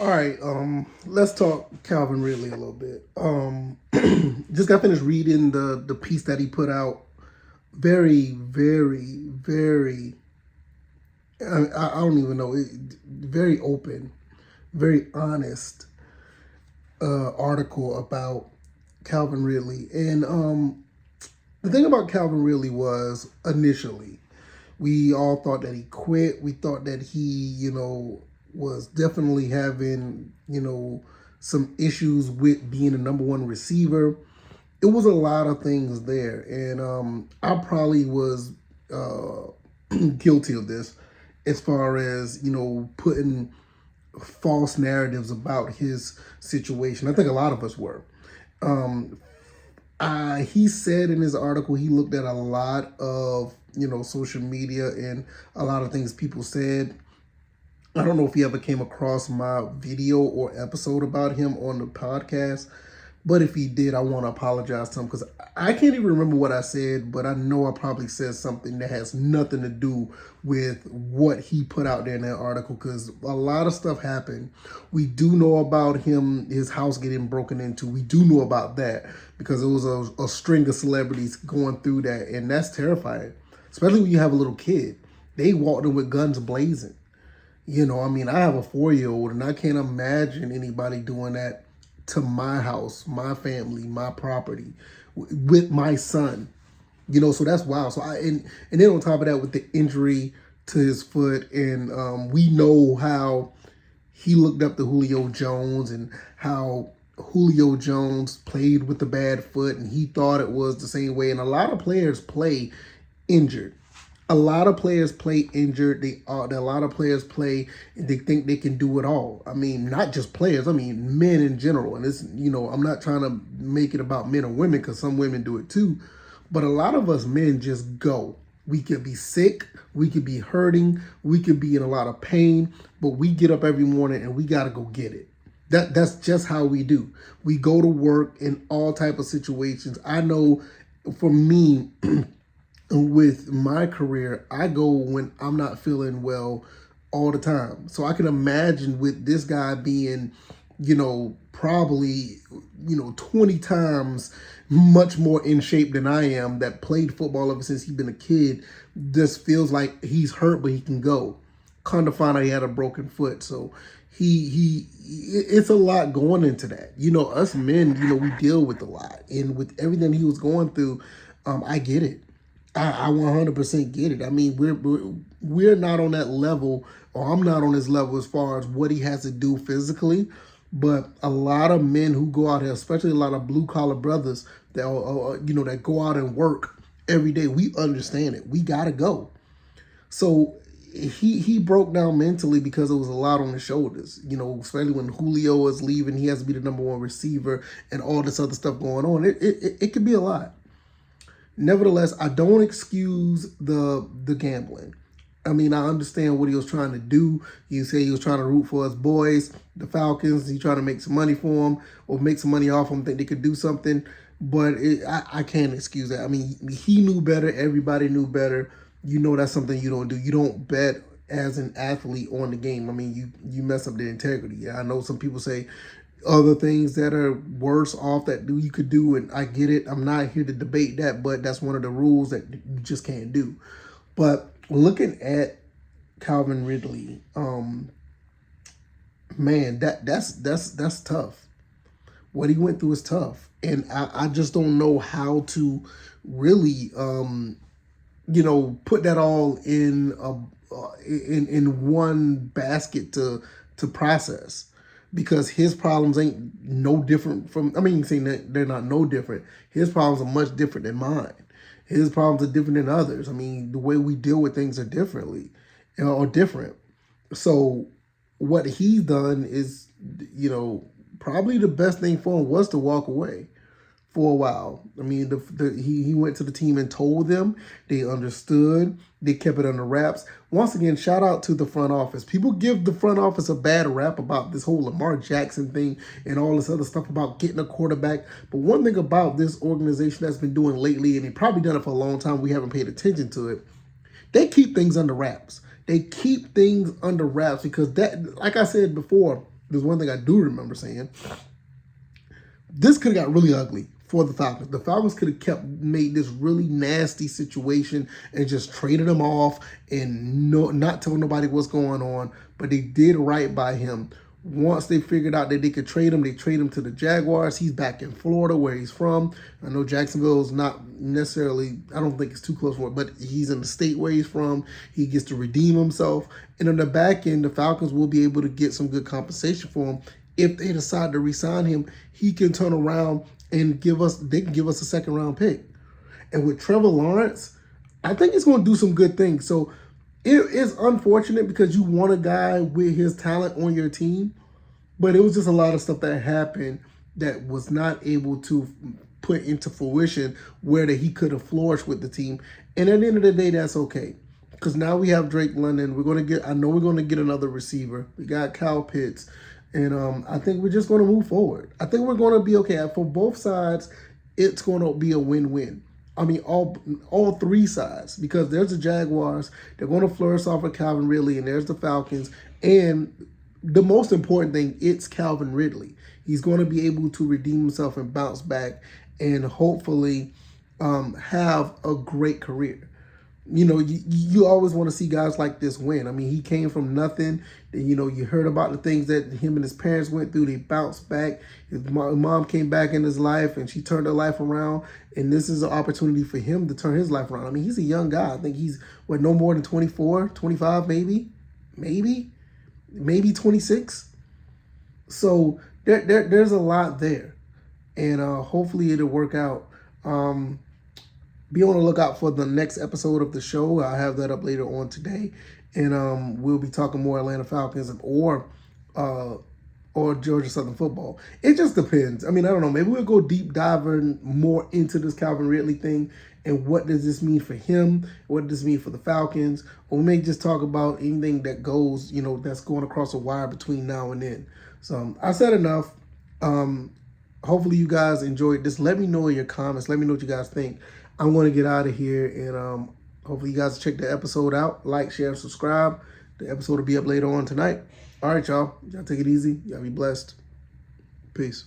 All right, let's talk Calvin Ridley a little bit. Just got finished reading the piece that he put out. Very, very, very. I don't even know. Very open, very honest article about Calvin Ridley. And the thing about Calvin Ridley was initially, we all thought that he quit. We thought that he, was definitely having, some issues with being a number one receiver. It was a lot of things there. And I probably was guilty of this as far as, putting false narratives about his situation. I think a lot of us were. Um, he said in his article he looked at a lot of social media and a lot of things people said. I don't know if he ever came across my video or episode about him on the podcast, but if he did, I want to apologize to him because I can't even remember what I said, but I know I probably said something that has nothing to do with what he put out there in that article because a lot of stuff happened. We do know about him, his house getting broken into. We do know about that because it was a string of celebrities going through that, and that's terrifying, especially when you have a little kid. They walked in with guns blazing. I have a 4-year-old, and I can't imagine anybody doing that to my house, my family, my property, with my son. So that's wild. And then on top of that, with the injury to his foot, and we know how he looked up to Julio Jones and how Julio Jones played with the bad foot, and he thought it was the same way. And a lot of players play injured. A lot of players play injured. A lot of players play and they think they can do it all. I mean, not just players. I mean, men in general. And it's I'm not trying to make it about men or women because some women do it too. But a lot of us men just go. We could be sick. We could be hurting. We could be in a lot of pain. But we get up every morning and we got to go get it. That's just how we do. We go to work in all type of situations. I know for me, with my career, I go when I'm not feeling well all the time. So I can imagine with this guy being, probably, 20 times much more in shape than I am, that played football ever since he's been a kid, just feels like he's hurt, but he can go. Kind of find out he had a broken foot. So it's a lot going into that. Us men, we deal with a lot. And with everything he was going through, I get it. I 100% get it. I mean, we're not on that level, or I'm not on his level as far as what he has to do physically. But a lot of men who go out here, especially a lot of blue collar brothers that that go out and work every day, we understand it. We gotta go. So he broke down mentally because it was a lot on his shoulders. Especially when Julio is leaving, he has to be the number one receiver, and all this other stuff going on. It could be a lot. Nevertheless, I don't excuse the gambling. I mean, I understand what he was trying to do. You say he was trying to root for his boys, the Falcons. He trying to make some money for them or make some money off them, think they could do something. But I can't excuse that. I mean, he knew better. Everybody knew better. That's something you don't do. You don't bet as an athlete on the game. I mean, you mess up the integrity. I know some people say other things that are worse off that you could do, and I get it. I'm not here to debate that, but that's one of the rules that you just can't do. But looking at Calvin Ridley, man, that's tough. What he went through is tough, and I just don't know how to really put that all in in one basket to process, because his problems ain't no different from, I mean, saying that they're not no different. His problems are much different than mine. His problems are different than others. I mean, the way we deal with things are differently, or different. So what he's done is, probably the best thing for him was to walk away for a while. I mean, he went to the team and told them. They understood. They kept it under wraps. Once again, shout out to the front office. People give the front office a bad rap about this whole Lamar Jackson thing and all this other stuff about getting a quarterback. But one thing about this organization that's been doing lately, and they probably done it for a long time, we haven't paid attention to it, they keep things under wraps. They keep things under wraps because that, like I said before, there's one thing I do remember saying. This could have got really ugly for the Falcons. The Falcons could have made this really nasty situation and just traded him off and not tell nobody what's going on. But they did right by him. Once they figured out that they could trade him, they trade him to the Jaguars. He's back in Florida, where he's from. I know Jacksonville is not necessarily, I don't think it's too close for it, but he's in the state where he's from. He gets to redeem himself. And on the back end, the Falcons will be able to get some good compensation for him. If they decide to re-sign him, he can turn around and they can give us a second round pick. And with Trevor Lawrence, I think he's going to do some good things. So it is unfortunate because you want a guy with his talent on your team, but it was just a lot of stuff that happened that was not able to put into fruition where that he could have flourished with the team. And at the end of the day, that's okay. Because now we have Drake London. I know we're going to get another receiver. We got Kyle Pitts. And I think we're just going to move forward. I think we're going to be okay. For both sides, it's going to be a win-win. I mean, all three sides, because there's the Jaguars. They're going to flourish off of Calvin Ridley, and there's the Falcons. And the most important thing, it's Calvin Ridley. He's going to be able to redeem himself and bounce back and hopefully have a great career. You know, you always want to see guys like this win. I mean, he came from nothing. You know, you heard about the things that him and his parents went through. They bounced back. His mom came back in his life, and she turned her life around. And this is an opportunity for him to turn his life around. I mean, he's a young guy. I think he's, no more than 24, 25 maybe 26. So there's a lot there. And hopefully it'll work out. Be on the lookout for the next episode of the show. I'll have that up later on today. And we'll be talking more Atlanta Falcons or Georgia Southern football. It just depends. I mean, I don't know. Maybe we'll go deep diving more into this Calvin Ridley thing and what does this mean for him? What does this mean for the Falcons? Or we may just talk about anything that goes, that's going across a wire between now and then. So I said enough. Hopefully you guys enjoyed this. Let me know in your comments. Let me know what you guys think. I'm going to get out of here, and hopefully you guys check the episode out. Like, share, subscribe. The episode will be up later on tonight. All right, y'all. Y'all take it easy. Y'all be blessed. Peace.